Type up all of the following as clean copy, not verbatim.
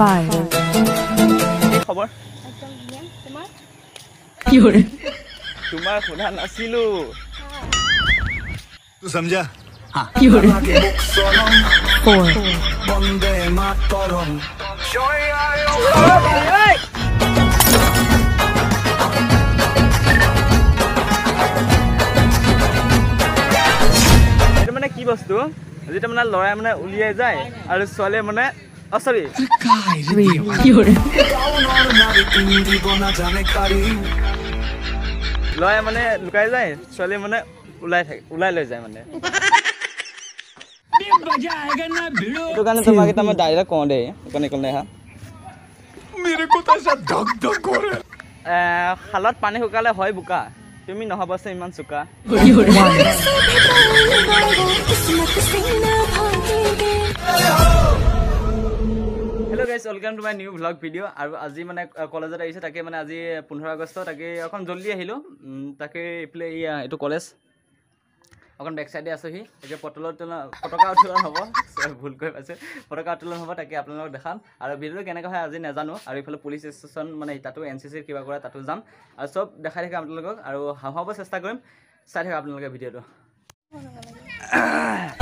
Fire. খবৰ কি হৰে তোমাৰ সোধা নাছিলো तू समझा हाँ কি হৰে 4 वंदे मातरम এটা মানে কি বস্তু যেটা মানে লৰাই মানে উলিয়াই যায় আৰু ছোৱালী মানে সৰি 3 কি হৰে লৰাই মানে লুকাই যায় ছোৱালী মানে ওলাই লৈ যায় মানে এইটো কাৰণে তোমাক এটা মই ডাইৰেক্ট কওঁ দেই কোনে কোনে হা मेरे को तो ऐसा धक धक हो रहा है খালত পানী শুকালে হয় বোকা তুমি নহবছে ইমান চুকা কি হরে Hello guys, welcome to my new vlog video. আৰু আজি মানে কলেজত আহিছে তাকে মানে আজি 15 আগষ্ট তাকে এখন জলদি আহিলো তাকে প্লে এটো কলেজ এখন বেক সাইডে আছে হি একে পটকা উঠোলা হ'ব ভুল কৈ আছে পটকা উঠোলা হ'ব তাকে আপোনালোকক দেখাম আৰু ভিডিও কেনেকৈ হয় আজি নাজানো আৰু ইফালে পুলিচ ষ্টেচন মানে তাতো এনসিসিৰ কিবা কৰা তাতো যাম আৰু সব দেখাই থাকে আপোনালোকক আৰু হাহাব চেষ্টা কৰিম চাই থাকে আপোনালোকে ভিডিওটো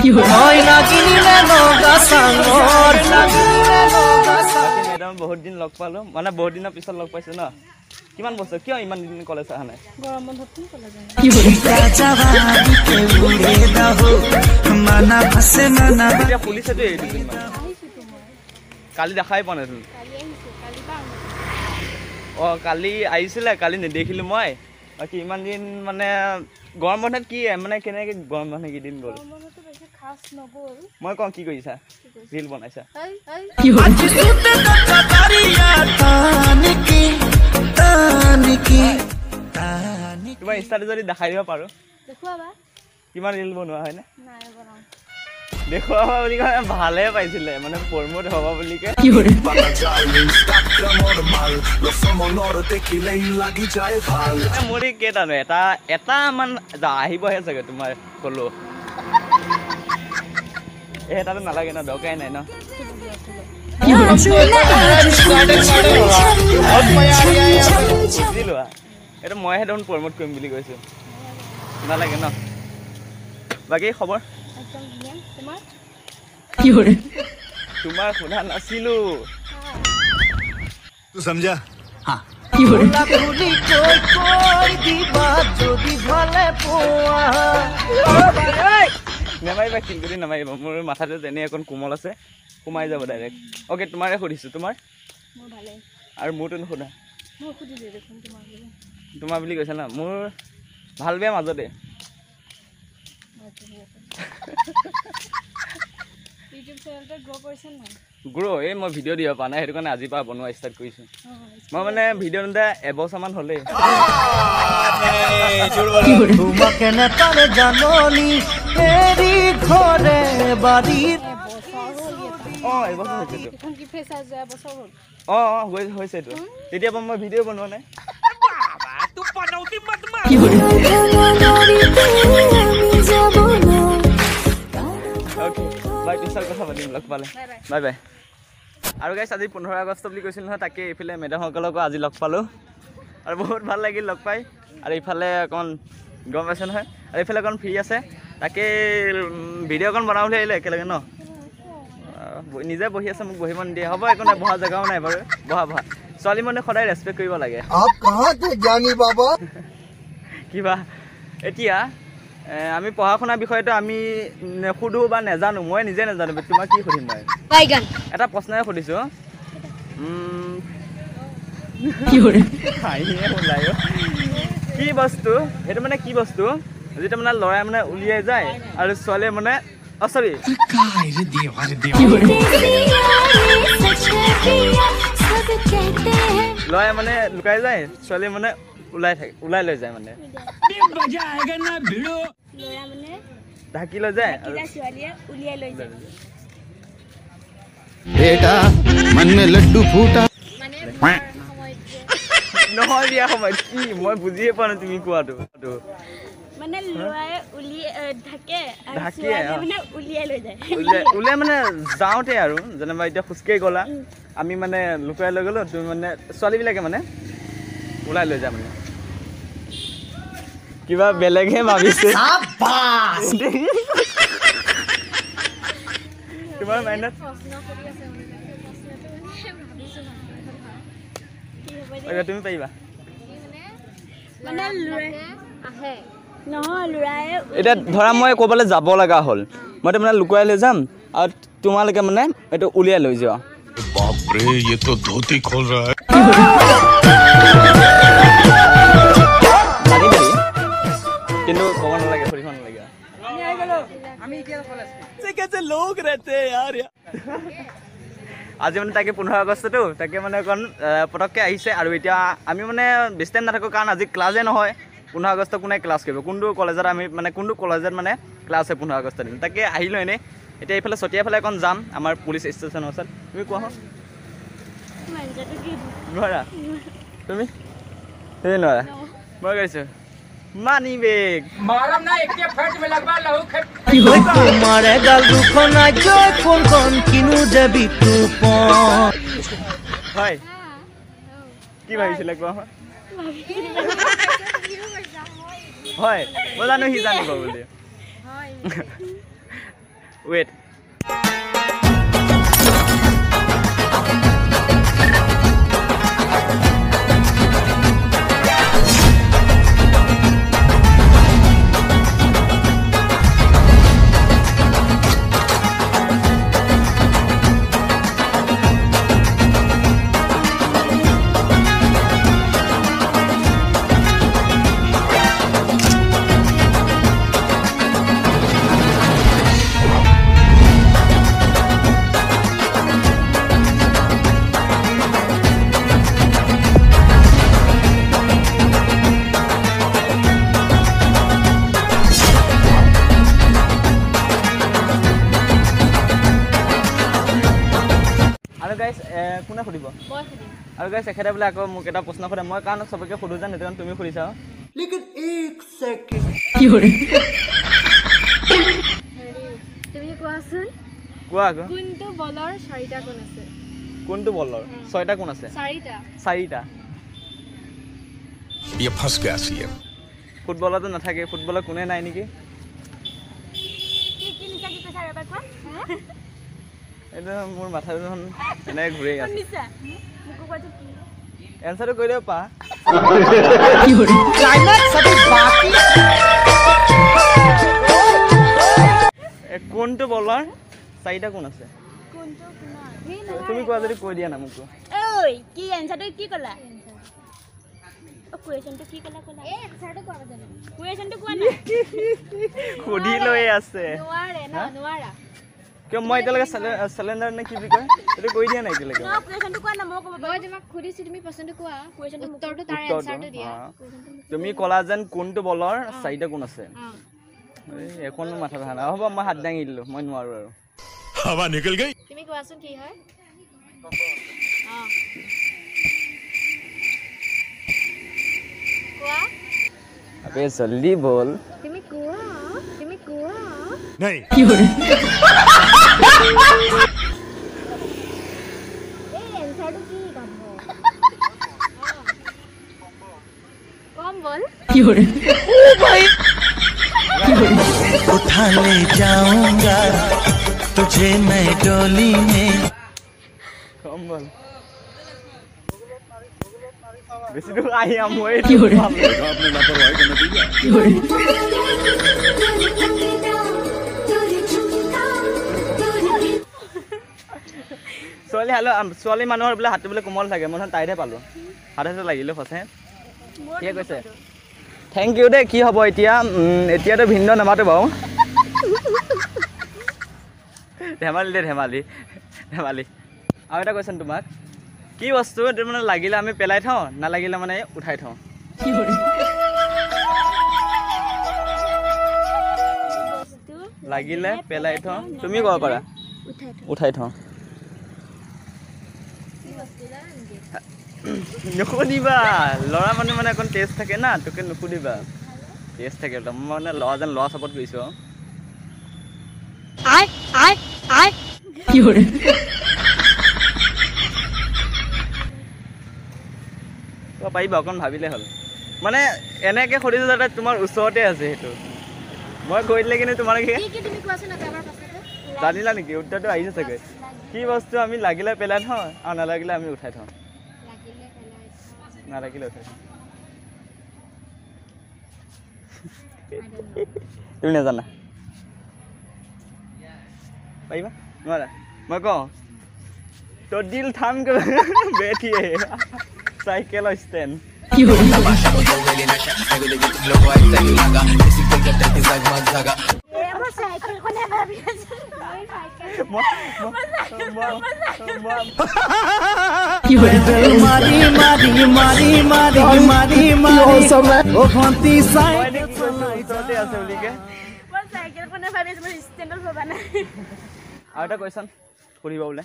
কি হৰে মেডাম বহুত দিন লগ পালো মানে বহুত দিনৰ পিছত লগ পাইছো ন কিমান বছৰ কিয় ইমান দিন কলেজ আহা নাই গৰম বন্ধত কলেজ কি হৰে এতিয়া পুলিচেটো এই দুদিন মানে কালি দেখাই পোৱা নাই তুমি কালি আহিছিলে কালি নেদেখিলো মই বাকি ইমান দিন মানে গৰম বন্ধত কি মানে কেনেকে গৰম বন্ধ কেইদিন গ'ল মই কওঁ কি কৰিছা ৰীল বনাইছা কি হৰে তোমাৰ ইনষ্টাতে যদি দেখাই দিব পাৰো দেখুৱাবা কিমান ৰীল বনোৱা হয় না নাই বনাও দেখুৱাবা বুলি কয় ভালে পাইছিলে মানে প্ৰমোট হ'ব বুলি কে কি হৰে মোৰ কেইটা নো এটা মান আহিবহে চাগে তোমাৰ কলো এটাতো নালাগে ন দৰকাই নাই ন কি হৰে বুজিলো এটা মইহে দেখোন প্ৰমোট কৰিম বুলি কৈছো নালাগে ন বাকী খবৰ একদম ধুনীয়া তোমাৰ কি হৰে তোমাৰ সোধা নাছিলো तू समझा हाँ কি হৰে নেমাৰিবা কিলগুটি নামাৰিবা মোৰ মাথাটো যেনে এখন কোমল আছে সোমাই যাব ডাইৰেক্ট অ'কে তোমাৰে সুধিছো তোমাৰ মোৰ ভালে আৰু মোৰতো নুসুধা মই সুধি দিওঁ দেখোন তোমাক তোমাৰ বুলি কৈছা না মোৰ ভাল বেয়া মাজতে ইউটিউব চেনেলটো গ্ৰ' কৰিছে নাই গ্ৰ' এই মই ভিডিঅ' দিব পৰা নাই সেইটো কাৰণে আজিৰ পৰা বনোৱা ষ্টাৰ্ট কৰিছোঁ মই মানে ভিডিঅ' দিওঁতে এবছৰমান হ'লেই কি হৰে অঁ এবছৰ হৈছেতো এখন কি ফ্ৰেছাৰ যোৱা বছৰ হ'ল অঁ হৈছেতো তেতিয়াৰ পৰা মই ভিডিঅ' বনোৱা নাই কি হরে অ'কে বাই পিছত কথা পাতিম লগ পালে বাই বাই আৰু গাইছ আজি 15 আগষ্ট বুলি কৈছিল নহয় তাকে এইফালে মেডামসকলকো আজি লগ পালোঁ আৰু বহুত ভাল লাগিল লগ পাই আৰু এইফালে অকণ গম পাইছে নহয় আৰু এইফালে অকণ ফ্ৰী আছে তাকে ভিডিঅ' অকণ বনাওঁ বুলি আহিলে একেলগে ন নিজে বহি আছে মোক বহিব নিদিয়ে হ'ব একো নাই বহা জেগাও নাই বাৰু বহা ছোৱালী মানে সদায় ৰেচপেক্ট কৰিব লাগে কিবা এতিয়া আমি পঢ়া শুনাৰ বিষয়টো আমি নুসুধো বা নাজানো মই নিজে নাজানো তোমাক কি সুধিম মই এটা প্ৰশ্নই সুধিছোঁ কি হরে হাঁহিয়ে ওলাই কি বস্তু সেইটো মানে কি বস্তু যেটা মানে লৰাই মানে উলিয়াই যায় আৰু ছোৱালীয়ে মানে সৰি কি হৰে লৰাই মানে লুকাই যায় ছোৱালীয়ে মানে ওলাই লৈ যায় মানে ল'ৰা মানে ঢাকি লৈ যায় আৰু ছোৱালীয়ে উলিয়াই লৈ যায় बेटा मन में लड्डू फूटा মানে সময়ত নহয় বিয়া সময়ত কি মই বুজিয়ে পোৱা নাই তুমি কোৱাটো মানে লৰাই ঢাকে ঢাকে, ছোৱালী মানে উলিয়াই লৈ যায় ওলাই মানে যাওঁতে আৰু যেনিবা এতিয়া খোজকাঢ়ি গ'লা আমি মানে লুকুৱাই লৈ গ'লো তুমি মানে ছোৱালীবিলাকে মানে ওলাই লৈ যায় মানে কিবা বেলেগহে ভাবিছে তোমাৰ মাইণ্ডত তুমি পাৰিবা মানে ল'ৰাই আহে নহয় ল'ৰাই এতিয়া ধৰা মই ক'ৰবালৈ যাব লগা হ'ল মই মানে লুকুৱাই লৈ যাম আৰু তোমালোকে মানে এইটো উলিয়াই লৈ যোৱা बाप रे ये तो धोती खोल रहा है কিন্তু ক'ব নালাগে ফুৰিব নালাগে আজি মানে তাকে 15 আগষ্টটো তাকে মানে অকণ পটককৈ আহিছে আৰু এতিয়া আমি মানে বেছি টাইম নাথাকোঁ কাৰণ আজি ক্লাছে নহয় 15 আগষ্ট কোনে ক্লাছ কৰিব কোনটো কলেজত আমি মানে কোনটো কলেজত মানে ক্লাছ হয় 15 আগষ্টৰ দিন তাকে আহিলোঁ এনেই এতিয়া এইফালে চতিয়াফালে এখন যাম আমাৰ পুলিচ ষ্টেচনৰ ওচৰত তুমি কোৱা হওক নোৱাৰা তুমি তুমি নোৱাৰা মই কৈছোঁ মানি বেগ मारम ना एक फट में लगवा लहू खे তোমারে গাল দুখন জয় কোন কিনু যাবি তুপন হয় কি ভাবিছিলে কোৱা হয় হয় মই জানো সি জানিব বুলি ৱেট আৰু গাইছ কোনে সুধিব আৰু গাইছ এখেতে বোলে আকৌ মোক এটা প্ৰশ্ন সোধে মই কাৰণ চবকে সোধো জানো সেইটো তুমি সুধিছা লেকিন এক সেকেন্ড কি কৰে তুমি কোৱাচোন কোৱা আকৌ কোনটো বলৰ 4টা কোণ আছে কোনটো বলৰ 6টা কোণ আছে 4টা ये फंस गया सीएम ফুটবলতো নাথাকে ফুটবলৰ কোনে নাই নেকি কি নিচা কি কৈছা ৰবা কোৱা এইটো মোৰ মাথাটো দেখোন এনেকৈ ঘূৰি আছে নিচা মোক কোৱাটো কি এনচাৰটো কৈ দিব পা কি কৰে ক্লাইম্যাক্স अभी बाकी কোনটো বলৰ 4টা কোণ আছে কোনটো কোণ তুমি কোৱা যদি কৈ দিয়া না মোক ঐ কি এনসাৰটো কি ক'লা কুৱেশ্যনটো কি ক'লা এই এনসাৰটো কোৱা জানো কুৱেশ্যনটো কোৱা না সুধি লৈ আছে নোৱাৰে ন নোৱাৰা কিয় মই এতিয়ালৈকে চিলিণ্ডাৰ নে কি বুলি কয় এইটো কৈ দিয়া নাই এতিয়ালৈকে ন কুৱেশ্যনটো কোৱা না মই ক'ব মই তোমাক সুধিছো তুমি প্ৰশ্নটো কোৱা কুৱেশ্যনটো উত্তৰটো তাৰ উত্তৰটো, এনসাৰটো দিয়া তুমি ক'লা যেন কোনটো বলৰ 4টা কোণ আছে একোনো মাথা ভাল হ'ব মই হাত দাঙি দিলোঁ মই নোৱাৰোঁ আৰু हवा निकल गई তুমি কোৱাচোন কি হয় কোৱা আবে জল্দি বল তুমি কোৱা नहीं কি কৰে এই এনসাৰটো কি গাব কম বল কি কৰে কি কৰে उठा ले जाऊंगा तुझे मैं डोली में কম বল বেছি দূৰ আহি মই কি কৰে आपने लापरवाही का नतीजा কি কৰে ছোৱালী মানুহৰ বোলে হাতটো বোলে কোমল থাকে মই তাইতহে পালোঁ হাততে লাগিলে সঁচাই ঠিকে কৈছে থেংক ইউ দেই কি হ'ব এতিয়া এতিয়াতো ভিন্ন নামাতো বাৰু ধেমালি দেই ধেমালি আৰু এটা কুৱেশ্যন তোমাক কি বস্তু এইটো মানে লাগিলে আমি পেলাই থওঁ নালাগিলে মানে উঠাই থওঁ কি কৰে লাগিলে পেলাই থওঁ তুমি ক'ব পাৰা উঠাই থওঁ নুসুধিবা ল'ৰা মানুহ মানে অকণ টেষ্ট থাকে না তোকে নুসুধিবা টেষ্ট থাকে মই মানে ল'ৰা যেন ল'ৰা চাপৰ্ট কৰিছোঁ কি কৰে পাৰিবা অকণ ভাবিলে হ'ল মানে এনেকৈ সুধিছোঁ যাতে তোমাৰ ওচৰতে আছে সেইটো মই কৈ দিলে কিন্তু তোমাৰ কি তুমি কোৱাচোন না এবাৰ পাছতে জানিলা নেকি উত্তৰটো আহিছে চাগৈ কি বস্তু আমি লাগিলে পেলাই থওঁ আৰু নালাগিলে আমি উঠাই থওঁ লাগিলে পেলাই নালাগিলে উঠাই থওঁ তুমি নাজানা পাৰিবা নোৱাৰা মই কওঁ তোৰ দিল থাম বেঠিয়ে চাইকেল ষ্টেণ্ড কি হৰি মই চাইকেলখনে ভাবি আছো মই চাইকেল কি হৰি मारी मारी मारी मारी मारी मारी ओ भंती साई ওচৰতে আছে বুলিকে মই চাইকেলখনে ভাবি আছো মই ষ্টেণ্ডত ভবা নাই আৰু এটা কুৱেশ্যন সুধিব বোলে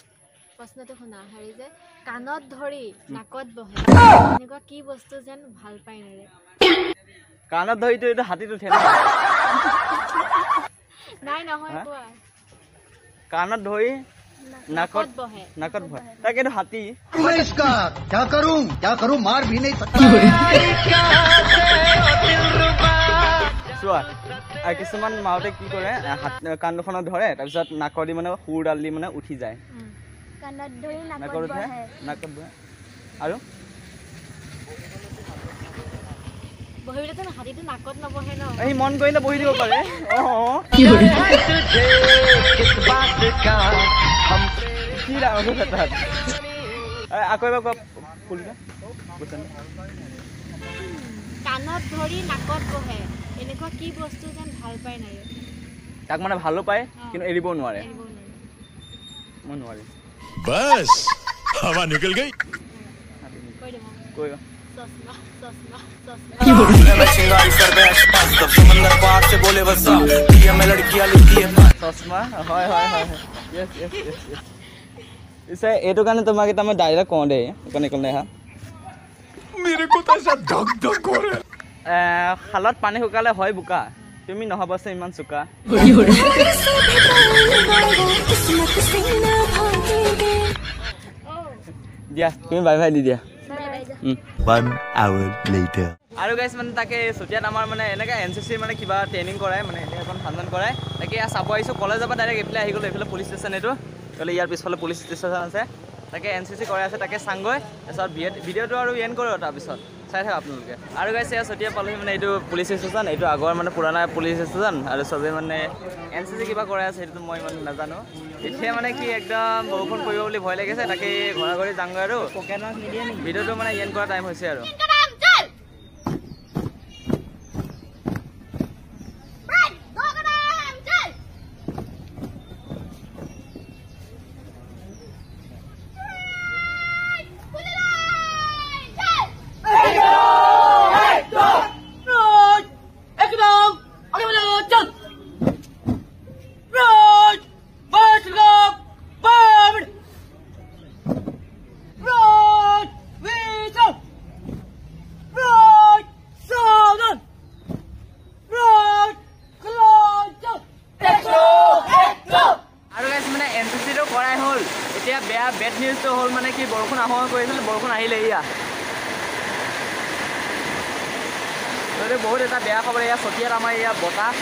প্ৰশ্নটো শুনা হেৰি যে কাণত ধৰি নাকত বহে এনেকুৱা কি বস্তু যেন ভাল পাই নেৰে কাণত ধৰিতো এইটো হাতীত উঠে ন নাই নহয় কোৱা কাণত ধৰি নাকত বহে নাকত ভয় তাকেতো হাতী मैं इसका क्या करूं मार भी नहीं सकता কি হৰি চোৱা আৰু কিছুমান মাহঁতে কি কৰে কাণ দুখনত ধৰে তাৰপিছত নাকৰ দি মানে সুৰডাল দি মানে উঠি যায় কাণত ধৰি নাকত উঠে নাকত বহে আৰু বহিলেতো হাতীটো নাকত নবহে ন সি মন কৰিলে বহি দিব পাৰে কি হৰি কি ডাঙৰ কথা আকৌ এবাৰ কোৱা ফুলটা কাণত ধৰি নাকত বহে এনেকুৱা কি বস্তু যেন ভাল পাই নাই তাক মানে ভালো পায় কিন্তু এৰিবও নোৱাৰে এৰিব নোৱাৰে মই নোৱাৰিম बस हवा निकल गई কৈ দিব কৈ চশমা চশমা চশমা কি হৰি চশমা হয় হয় হয় য়েছ য়েছ য়েছ য়েছ পিছে এইটো কাৰণে তোমাক এটা মই ডাইৰেক্ট কওঁ দেই অকণে অকণে হা मेरे को तो ऐसा धक धक हो रहा है খালত পানী শুকালে হয় বোকা তুমি নহ'বাচোন ইমান চোকা কি হৰি দিয়া তুমি বাই বাই দি দিয়া One hour later. আৰু গাইছ মানে তাকে চতিয়াত আমাৰ মানে এনেকৈ NCC মানে কিবা ট্ৰেইনিং কৰাই মানে এনেকৈ এখন ফাংচন কৰাই তাকে ইয়াত চাব আহিছোঁ কলেজৰ পৰা ডাইৰেক্ট এইফালে আহি গ'লোঁ এইফালে পুলিচ ষ্টেচন এইটো এইফালে ইয়াৰ পিছফালে পুলিচ ষ্টেচন আছে তাকে NCC কৰাই আছে তাকে চাংগৈ তাৰপিছত ভিডিঅ'টো আৰু এণ্ড কৰোঁ তাৰপিছত চাই থাকক আপোনালোকে আৰু গাইছ এয়া চতিয়া পালোহি মানে এইটো পুলিচ ষ্টেচন এইটো আগৰ মানে পুৰণা পুলিচ ষ্টেচন আৰু চবেই মানে NCC কিবা কৰাই আছে সেইটোতো মই ইমান নাজানো এতিয়া মানে কি একদম বৰষুণ পৰিব বুলি ভয় লাগিছে তাকে ঘৰা ঘৰি যাংগৈ আৰু ভিডিঅ'টো মানে এণ্ড কৰা টাইম হৈছে আৰু এতিয়া বেয়া বেড নিউজটো হ'ল মানে কি বৰষুণ আহোঁ কৰিছিল বৰষুণ আহিলে এয়া বহুত এটা বেয়া খবৰ এয়া চতিয়াত আমাৰ এয়া বতাহ